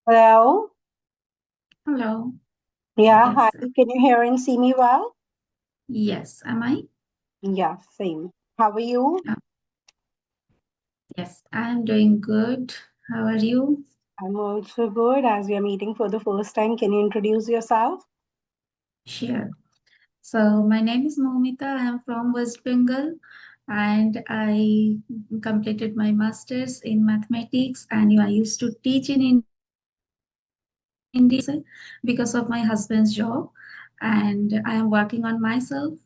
Hello. Hello. Yeah, hi. Yes. Can you hear and see me well? Yes. Am I? Yeah, same. How are you? Uh, yes. I'm doing good. How are you? I'm also good. As we are meeting for the first time, can you introduce yourself? Sure. So my name is Momita. I'm from West Bengal, and I completed my masters in mathematics. And I used to teach in India because of my husband's job, and I am working on myself.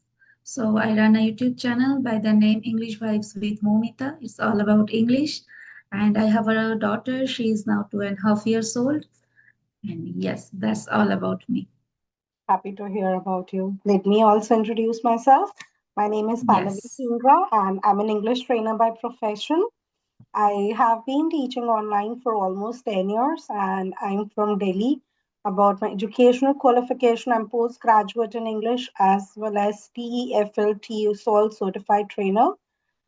So I run a YouTube channel by the name English Vibes with Momita. It's all about English. And I have a daughter. She is now 2.5 years old. And yes, that's all about me. Happy to hear about you. Let me also introduce myself. My name is Pallavi Yes. Singra, and I'm an English trainer by profession. I have been teaching online for almost 10 years, and I'm from Delhi. About my educational qualification, I'm postgraduate in English as well as TEFL TESOL certified trainer.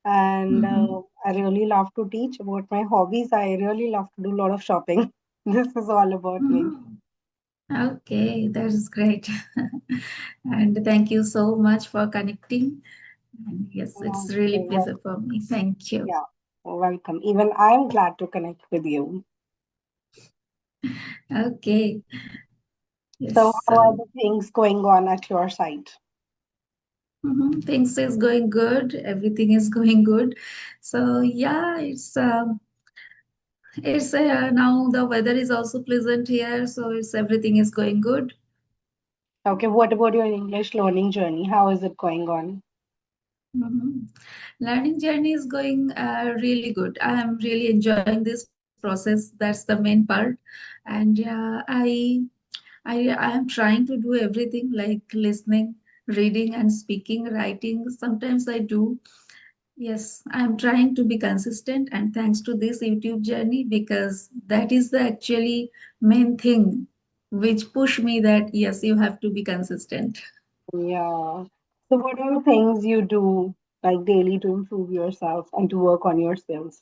And Mhm. I really love to teach. About my hobbies, I really love to do a lot of shopping. This is all about me. Mhm. Okay, that is great. And thank you so much for connecting. And yes, it's really Okay, well, pleasure for me. Thank you. yeah, welcome. Even I'm glad to connect with you. Okay. Yes. So, how are the things going on at your side? Things is going good. Everything is going good. So yeah, it's now the weather is also pleasant here, so it's everything is going good. Okay, what about your English learning journey? How is it going on? Mhm. Learning journey is going really good. I am really enjoying this process. That's the main part, and I am trying to do everything like listening, reading, and speaking, writing. Sometimes I do. Yes, I'm trying to be consistent, and thanks to this YouTube journey, because that is the actually main thing which push me that yes, you have to be consistent. Yeah. So, what are the things you do like daily to improve yourself and to work on your skills?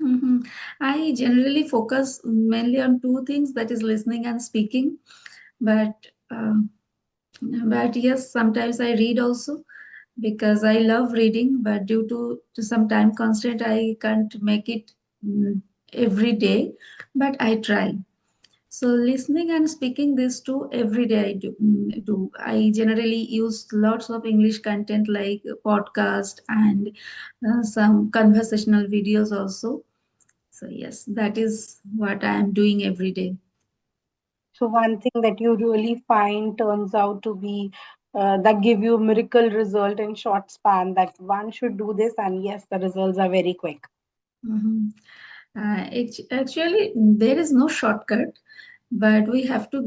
Mhm. I generally focus mainly on two things, that is listening and speaking. But but yes, sometimes I read also because I love reading. But due to some time constraint, I can't make it every day. But I try. So listening and speaking these two every day I do. I generally use lots of English content like podcast and some conversational videos also. So yes, that is what I am doing every day. So, one thing that you really find turns out to be that give you a miracle result in short span that one should do this, and yes, the results are very quick. Mhm. Actually, there is no shortcut, but we have to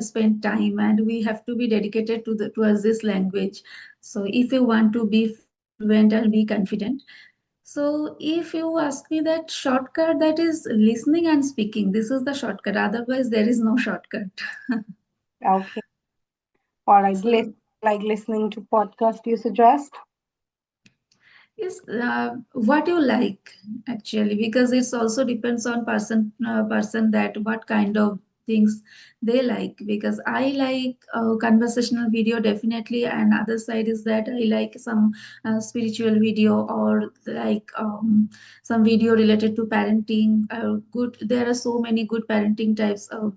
spend time and we have to be dedicated towards this language. So if you want to be fluent and be confident, so if you ask me that shortcut, that is listening and speaking. This is the shortcut. Otherwise, there is no shortcut. Okay. All right. So Like listening to podcast, you suggest? is what you like actually, because it's also depends on person that what kind of things they like. Because I like conversational video definitely, and other side is that I like some spiritual video, or like some video related to parenting. Good, there are so many good parenting types of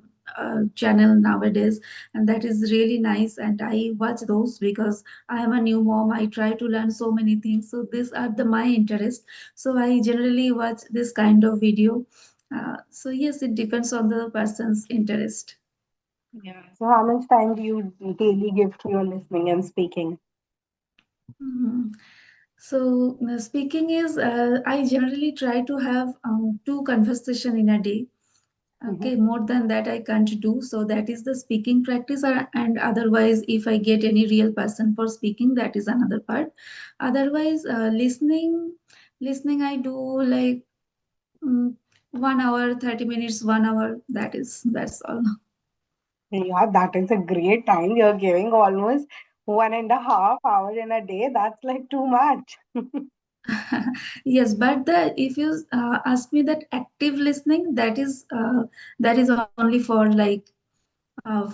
channel nowadays, and that is really nice. And I watch those because I am a new mom. I try to learn so many things. So these are the my interest. So I generally watch this kind of video. So yes, it depends on the person's interest. Yeah. So, how much time do you daily give to your listening and speaking? Mhm. So speaking is, I generally try to have two conversation in a day. Mhm. Okay, more than that I can't do. So that is the speaking practice. And otherwise, if I get any real person for speaking, that is another part. Otherwise, listening I do like mm, 1 hour, 30 minutes, 1 hour. That's all. Yeah, that is a great time. You're giving almost 1.5 hours in a day. That's like too much. Yes, but the if you ask me that active listening, that is only for like uh,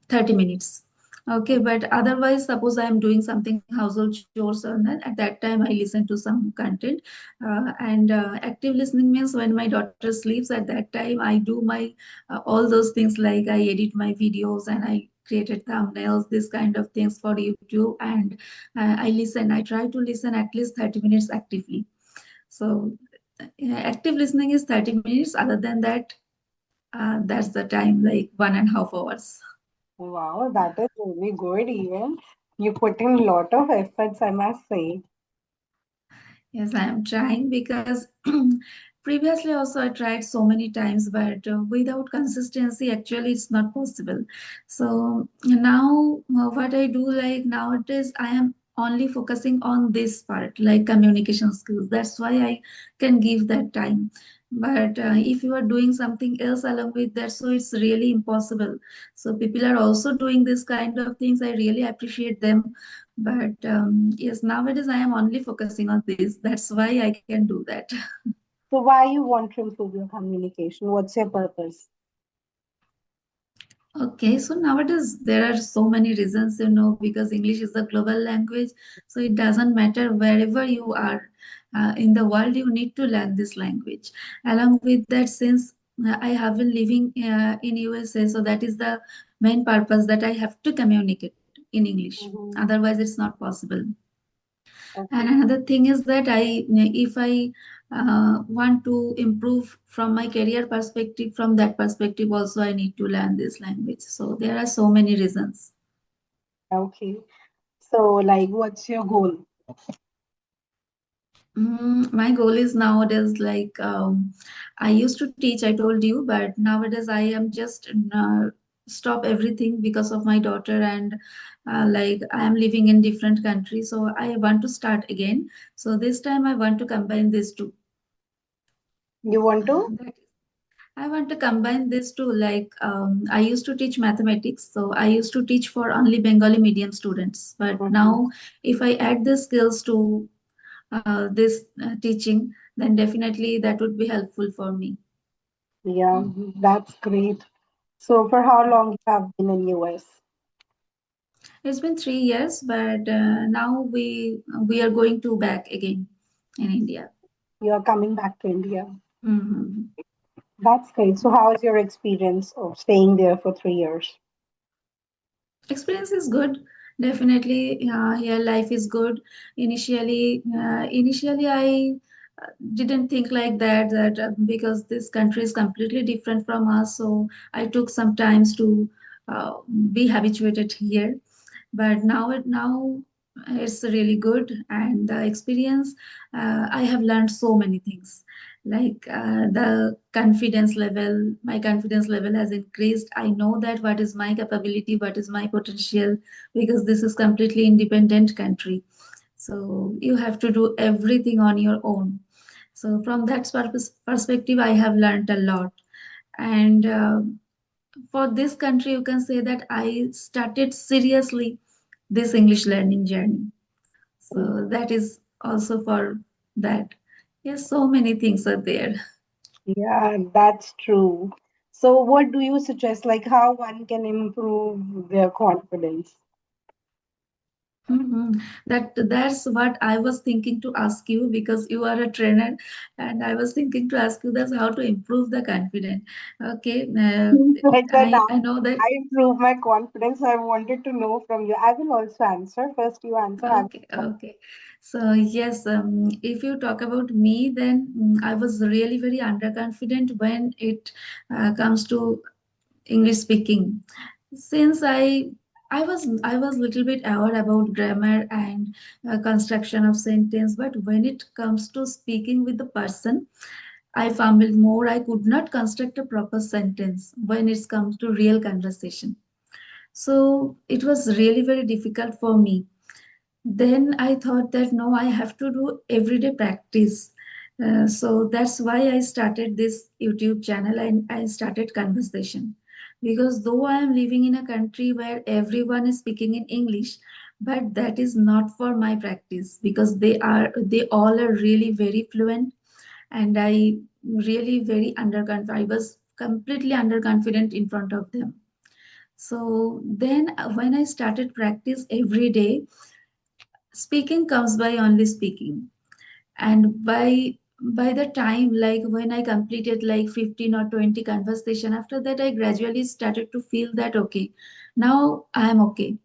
30 minutes. Okay, but otherwise, suppose I am doing something household chores, and then at that time I listen to some content. And active listening means when my daughter sleeps, at that time I do my all those things, like I edit my videos and I created thumbnails, this kind of things for YouTube, and I listen. I try to listen at least 30 minutes actively. So active listening is 30 minutes. Other than that, that's the time, like 1.5 hours. Wow, that is really good even. You put in a lot of efforts, I must say. Yes, I am trying because previously also I tried so many times, but without consistency, actually, it's not possible. So now, what I do, like nowadays, I am only focusing on this part, like communication skills. That's why I can give that time. But if you are doing something else along with that, so it's really impossible. So people are also doing this kind of things. I really appreciate them, but yes, nowadays I am only focusing on this. That's why I can do that. So why you want to improve your communication? What's your purpose? Okay, so nowadays there are so many reasons, because English is a global language. So it doesn't matter wherever you are in the world, you need to learn this language. Along with that, since I have been living in USA, so that is the main purpose, that I have to communicate in English. Mm-hmm. Otherwise, it's not possible. And Okay. another thing is that if I want to improve from my career perspective, from that perspective also, I need to learn this language. So there are so many reasons. Okay. So, like, what's your goal? My goal is nowadays, like, I used to teach, I told you, but nowadays I am just stop everything because of my daughter, and like I am living in different countries, so I want to start again. So this time I want to combine these two. You want to? That I want to combine this too. Like, I used to teach mathematics, so I used to teach for only Bengali medium students. But Mm-hmm. now, if I add the skills to this teaching, then definitely that would be helpful for me. Yeah, that's great. So, for how long you have been in US? It's been 3 years, but now we are going to back again in India. You are coming back to India. Mhm. That's great. So, how is your experience of staying there for 3 years? Experience is good. Definitely, here life is good. Initially, I didn't think like that. That because this country is completely different from us, so I took some times to uh, be habituated here. But now it's really good, and the experience, I have learned so many things, like the confidence level, my confidence level has increased. I know that what is my capability, what is my potential, because this is completely independent country, so you have to do everything on your own. So from that perspective, I have learned a lot. And for this country, you can say that I started seriously this English learning journey. So that is also for that. Yes, so many things are there. Yeah, that's true. So, what do you suggest? Like, how one can improve their confidence? Mhm. That's what I was thinking to ask you, because you are a trainer, and I was thinking to ask you that's how to improve the confidence. Okay, Like that, I know that. I improve my confidence. I wanted to know from you. I will also answer. First, you answer. I Okay, okay. So yes, if you talk about me, then I was really very underconfident when it comes to English speaking. Since I was little bit aware about grammar and construction of sentence, but when it comes to speaking with the person, I fumbled more. I could not construct a proper sentence when it comes to real conversation. So it was really very difficult for me. Then I thought that no, I have to do everyday practice. So that's why I started this YouTube channel, and I started conversation. Because though I am living in a country where everyone is speaking in English, but that is not for my practice because they all are really very fluent, and I really very underconfident. I was completely underconfident in front of them. So then when I started practice every day, speaking comes by only speaking. And by the time like when I completed like 15 or 20 conversation, after that I gradually started to feel that okay, now I am okay.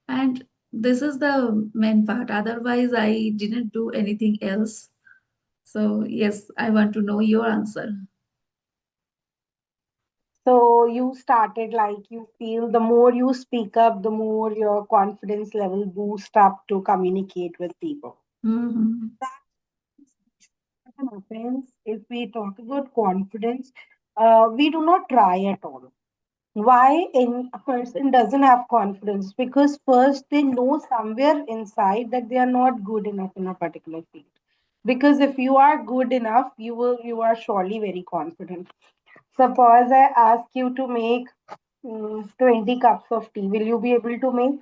And this is the main part, otherwise I didn't do anything else. So yes, I want to know your answer. So you started like you feel the more you speak up, the more your confidence level boost up to communicate with people. Hmm. What happens if we talk about confidence? We do not try at all. Why a person doesn't have confidence? Because first they know somewhere inside that they are not good enough in a particular field. Because if you are good enough, you are surely very confident. Suppose I ask you to make 20 cups of tea. Will you be able to make?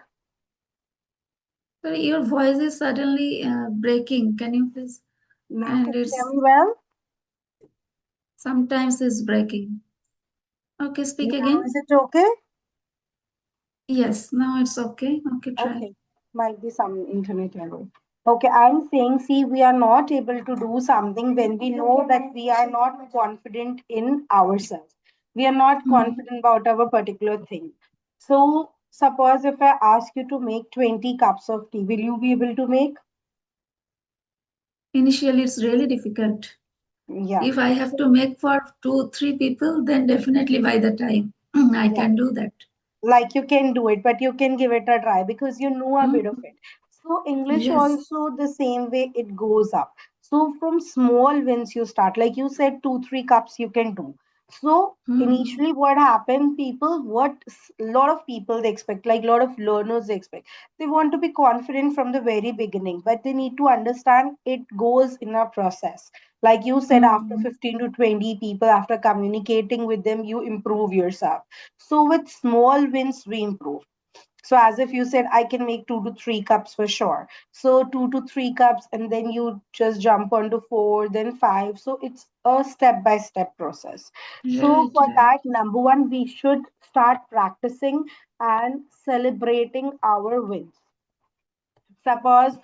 So your voice is suddenly breaking. Can you please? Now And can you hear it's me well? sometimes it's breaking. Okay, speak Now again. is it okay? Yes, now it's okay. Okay, try. Okay, might be some internet error. Okay, I'm saying, see, we are not able to do something when we know that we are not confident in ourselves. We are not Hmm. confident about our particular thing. So, suppose if I ask you to make 20 cups of tea, will you be able to make? Initially, it's really difficult. Yeah. If I have to make for two, three people, then definitely by the time I Yeah. can do that. Like you can do it, but you can give it a try because you know a bit of Hmm. it. So English Yes. also the same way, it goes up. So from small wins you start, like you said, 2 3 cups you can do. So Hmm. initially what happened, people, a lot of people they expect, like a lot of learners they expect, they want to be confident from the very beginning, but they need to understand it goes in a process. Like you said, after Hmm. 15 to 20 people, after communicating with them, you improve yourself. So with small wins, we improve. So as if you said, I can make 2 to 3 cups for sure. So 2 to 3 cups, and then you just jump onto four, then five. So it's a step by step process. So Right, for right. that, number one, we should start practicing and celebrating our wins. Suppose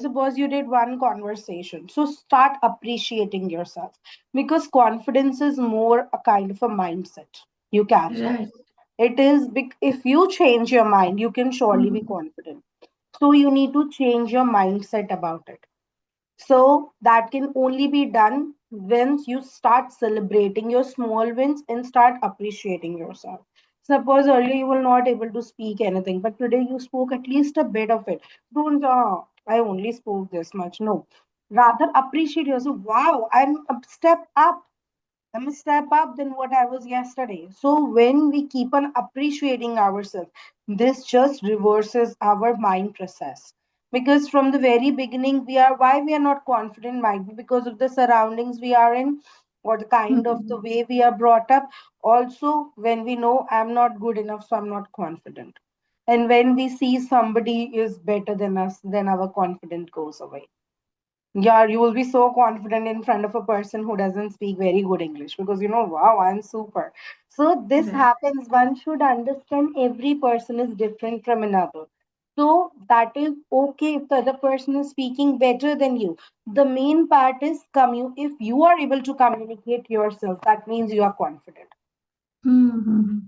suppose you did one conversation, so start appreciating yourself, because confidence is more a kind of a mindset you carry. Right. It is if you change your mind, you can surely be Hmm. confident. So you need to change your mindset about it. So that can only be done when you start celebrating your small wins and start appreciating yourself. Suppose earlier you were not able to speak anything, but today you spoke at least a bit of it. Don't, I only spoke this much. No. Rather appreciate yourself. Wow, I'm a step up. I'm a step up than what I was yesterday. So when we keep on appreciating ourselves, this just reverses our mind process. Because from the very beginning, why we are not confident might be because of the surroundings we are in, or the kind of Hmm. the way we are brought up. Also, when we know I'm not good enough, so I'm not confident. And when we see somebody is better than us, then our confidence goes away. Yeah, you will be so confident in front of a person who doesn't speak very good English, because you know, wow, I'm super. So this Right. happens. One should understand every person is different from another. So that is okay if the other person is speaking better than you. The main part is if you are able to communicate yourself, that means you are confident.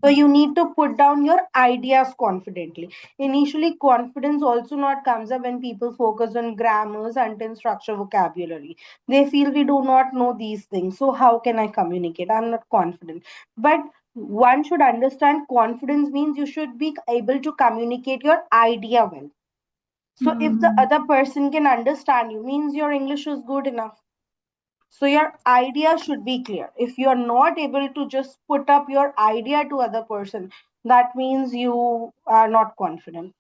So Hmm. you need to put down your ideas confidently. Initially, confidence also not comes up when people focus on grammar, sentence structure, vocabulary. They feel we do not know these things. So how can I communicate? I'm not confident. But one should understand confidence means you should be able to communicate your idea well. So if the Hmm. other person can understand you, means your English is good enough. So your idea should be clear. If you are not able to just put up your idea to other person, that means you are not confident.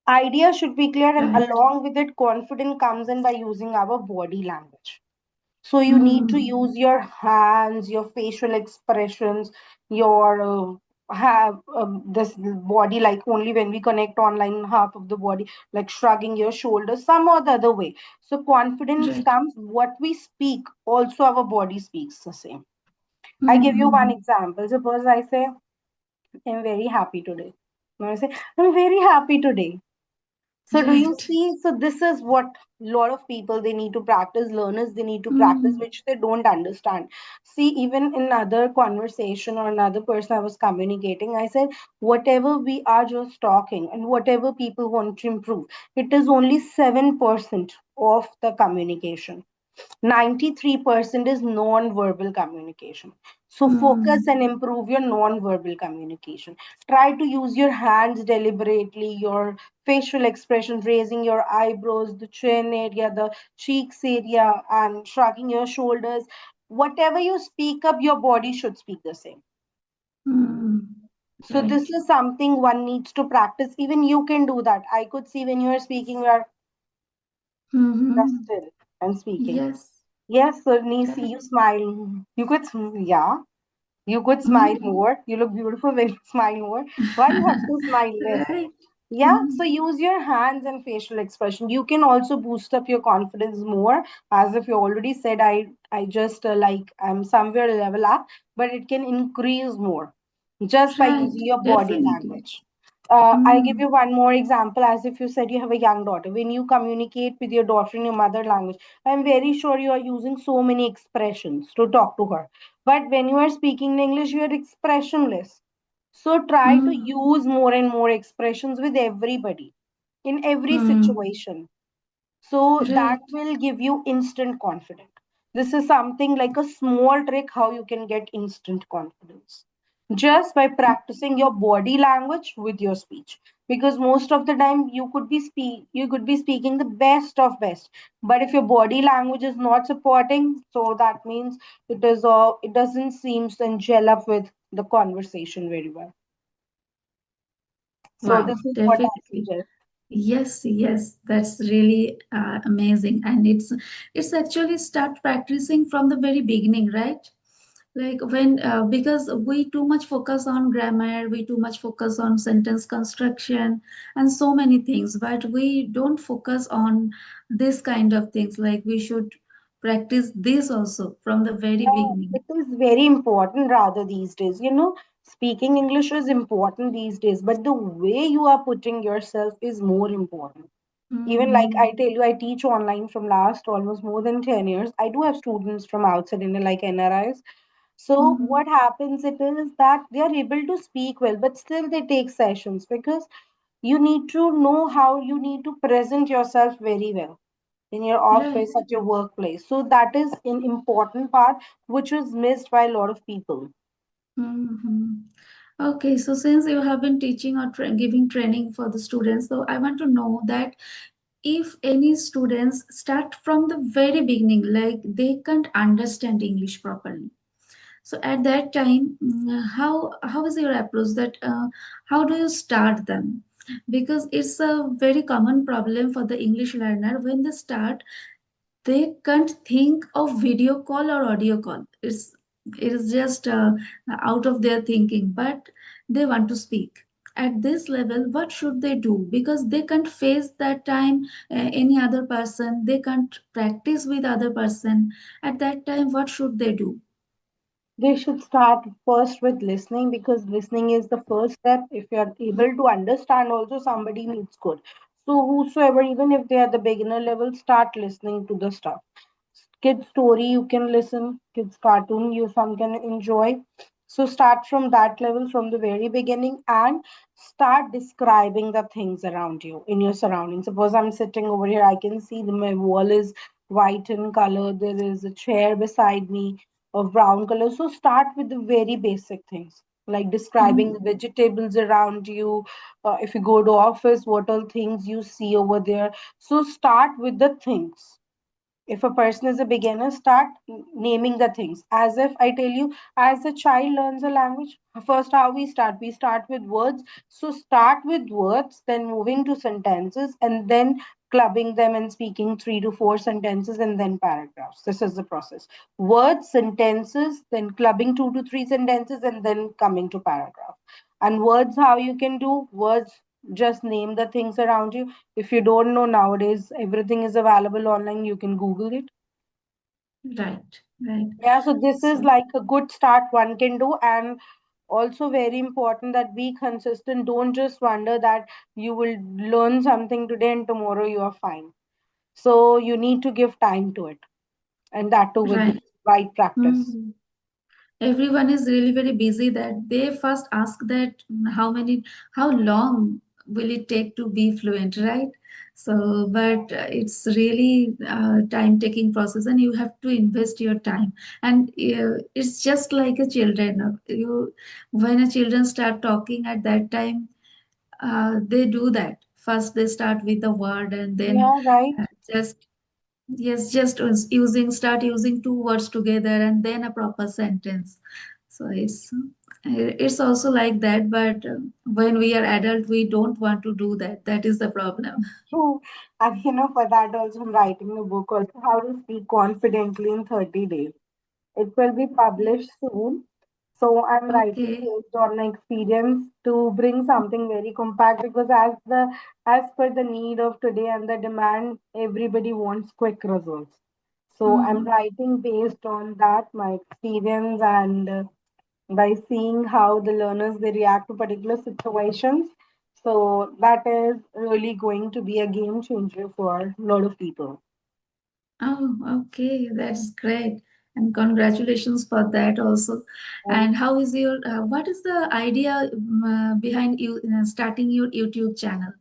Idea should be clear, and Right. along with it, confidence comes in by using our body language. So you need to Hmm. use your hands, your facial expressions, your have this body, like only when we connect online, half of the body, like shrugging your shoulders, some or the other way. So confidence Right. comes what we speak, also our body speaks the same. I give you one Mm-hmm. example. Suppose I say, I'm very happy today. Now I say, I'm very happy today. So do you Right. see? So this is what lot of people they need to practice, learners they need to practice, Mm-hmm. which they don't understand. See, even in another conversation or another person I was communicating, I said whatever we are just talking and whatever people want to improve, it is only 7% of the communication. 93% is non-verbal communication. So focus Mm-hmm. and improve your non-verbal communication. Try to use your hands deliberately, your facial expression, raising your eyebrows, the chin area, the cheeks area, and shrugging your shoulders. Whatever you speak up, your body should speak the same. Mm-hmm. So Right. this is something one needs to practice. Even you can do that. I could see when you are speaking, you are just Mm-hmm. still and speaking. Yes. Yes, certainly. See, you Correct. smile. You could, yeah, you could smile Mm-hmm. more. You look beautiful when you smile more. Why you have to smile less? Right. Yeah, Mm-hmm. so use your hands and facial expression. You can also boost up your confidence more. As if you already said, I just like I'm somewhere level up, but it can increase more just by Right. using your body Definitely. language. I give Mm. you one more example. As if you said you have a young daughter, when you communicate with your daughter in your mother language, I'm very sure you are using so many expressions to talk to her. But when you are speaking in English, you are expressionless. So try to Mm. use more and more expressions with everybody in every Mm. situation. So that Right. will give you instant confidence. This is something like a small trick how you can get instant confidence. Just by practicing your body language with your speech. Because most of the time you could be speaking the best of best. But if your body language is not supporting, so that means it doesn't seem to gel up with the conversation very well. So Wow. this is what I Definitely. suggest. Yes, yes, that's really amazing, and it's actually start practicing from the very beginning, right? Like when because we too much focus on grammar, we too much focus on sentence construction and so many things, but we don't focus on this kind of things. Like we should practice this also from the very Yeah, beginning. it is very important rather these days. Speaking English is important these days, but the way you are putting yourself is more important. Even like Mm-hmm. I tell you, I teach online from last almost more than 10 years. I do have students from outside India, like NRIs. So Mm-hmm. what happens it is that they are able to speak well, but still they take sessions because you need to know how you need to present yourself very well in your Right. office, at your workplace. So that is an important part which is missed by a lot of people. Mm-hmm. Okay, so since you have been teaching or giving training for the students, so I want to know that if any students start from the very beginning, like they can't understand English properly, so at that time, how is your approach? That how do you start them? Because it's a very common problem for the English learner when they start, they can't think of video call or audio call. It is just out of their thinking, but they want to speak at this level. What should they do? Because they can't face that time any other person, they can't practice with other person. At that time, what should they do? They should start first with listening because listening is the first step. If you are able to understand, also somebody needs good. So, whosoever, even if they are the beginner level, start listening to the stuff. Kids story you can listen, kids cartoon you some can enjoy. So start from that level from the very beginning and start describing the things around you in your surroundings. Suppose I'm sitting over here, I can see my wall is white in color, there is a chair beside me of brown color. So start with the very basic things like describing the Mm, vegetables around you. If you go to office, what all things you see over there. So start with the things. If a person is a beginner, start naming the things. As if I tell you, as a child learns a language, first how we start with words. So start with words, then moving to sentences, and then clubbing them and speaking 3 to 4 sentences and then paragraphs. This is the process. Words, sentences, then clubbing 2 to 3 sentences and then coming to paragraph. And words, how you can do words, just name the things around you. If you don't know, nowadays everything is available online, you can Google it. Right, right. Yeah, so this is So, like a good start one can do. And also very important that be consistent. Don't just wonder that you will learn something today and tomorrow you are fine. So you need to give time to it, and that too with right. right practice. Mhm. Everyone is really very busy that they first ask that how long will it take to be fluent, right? So but it's really time taking process, and you have to invest your time. And it's just like a children, you when a children start talking at that time, they do that first. They start with the word, and then Yeah, right. just yes, just start using two words together and then a proper sentence. So it's also like that, but when we are adult, we don't want to do that. That is the problem. True. And for that also I'm writing a book also, how to speak confidently in 30 days. It will be published soon. So I'm writing Okay. based on my experience to bring something very compact, because as per the need of today and the demand, everybody wants quick results. So I'm Mhm. writing based on that, my experience, and by seeing how the learners they react to particular situations. So that is really going to be a game changer for a lot of people. Oh, okay, that's great. And congratulations for that also. And And how is your, what is the idea behind you starting your YouTube channel?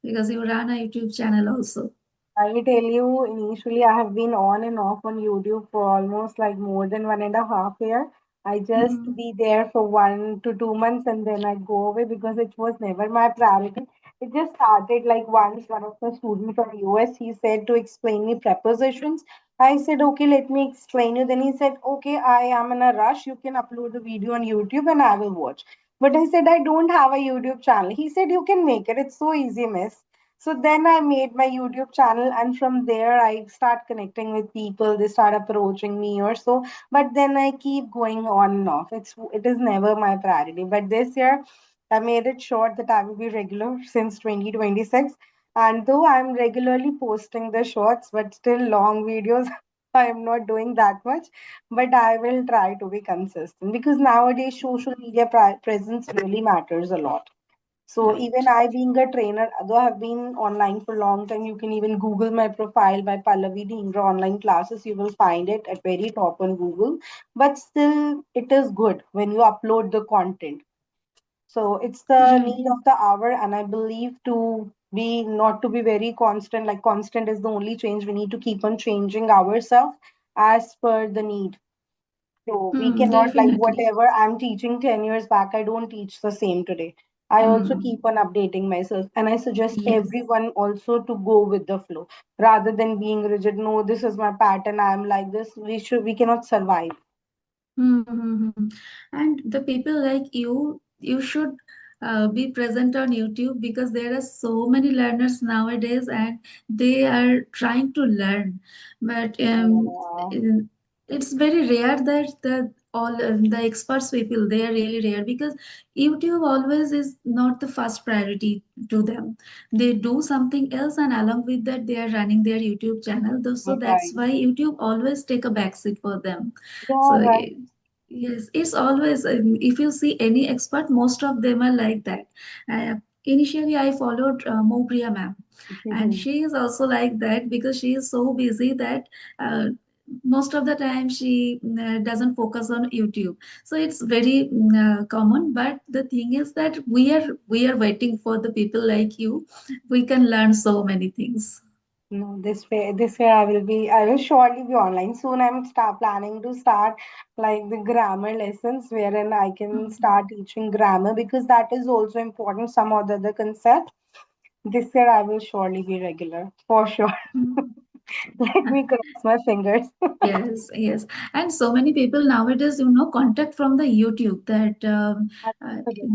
Because you run a YouTube channel also. I will tell you, initially I have been on and off on YouTube for almost like more than 1.5 year. I just Mhm. be there for 1 to 2 months and then I go away because it was never my priority. It just started like once one of the students from US he said to explain me prepositions. I said, okay, let me explain you. Then he said, okay, I am in a rush. You can upload the video on YouTube and I will watch. But I said, I don't have a YouTube channel. He said, you can make it. It's so easy, miss. So then I made my YouTube channel, and from there I start connecting with people. They start approaching me or so. But then I keep going on and off. It is never my priority. But this year I made it short that I will be regular since 2026. And though I'm regularly posting the shorts, but still long videos, I am not doing that much. But I will try to be consistent, because nowadays social media presence really matters a lot. So even Right. I being a trainer, though I have been online for a long time, you can even Google my profile by Pallavi Dhingra online classes. You will find it at very top on Google. But still, it is good when you upload the content. So it's the Right. need of the hour, and I believe to be not to be very constant. Like constant is the only change. We need to keep on changing ourselves as per the need. So we Hmm, cannot, like, definitely. whatever I'm teaching 10 years back, I don't teach the same today. I also Hmm. keep on updating myself. And I suggest Yes. everyone also to go with the flow rather than being rigid. No, this is my pattern. I'm like this. We cannot survive. Mm-hmm. And the people like you should be present on YouTube, because there are so many learners nowadays and they are trying to learn. But Yeah, it's very rare that the experts people, they are really rare, because YouTube always is not the first priority to them. They do something else, and along with that, they are running their YouTube channel. So right. that's why YouTube always take a backseat for them. Yeah, So right. yes, it's always if you see any expert, most of them are like that. Initially, I followed Mopriya ma'am, and she is also like that, because she is so busy that uh, most of the time she doesn't focus on YouTube. So it's very common. But the thing is that we are waiting for the people like you. We can learn so many things. No, this way I will surely be online. Soon I'm start planning to start like the grammar lessons wherein I can start teaching grammar, because that is also important, some other concept. This year I will surely be regular for sure. Mhm. Let me cross my fingers. Yes, yes. And so many people nowadays, contact from the YouTube that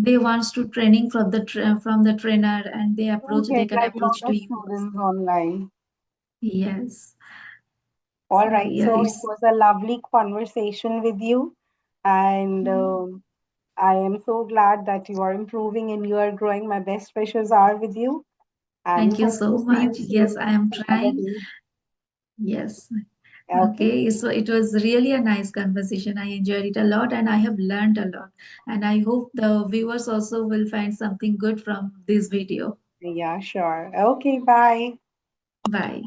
they wants to training from from the trainer, and You they get can like approach lot to of you students also. online. Yes. All So right, yeah, so it it's was a lovely conversation with you, and mm, I am so glad that you are improving and you are growing. My best wishes are with you, and Thank you hope to so see you much. Yes, soon I am another trying. day. Yes. Okay. Okay, so it was really a nice conversation. I enjoyed it a lot and I have learned a lot. And I hope the viewers also will find something good from this video. Yeah, sure. Okay, bye. Bye.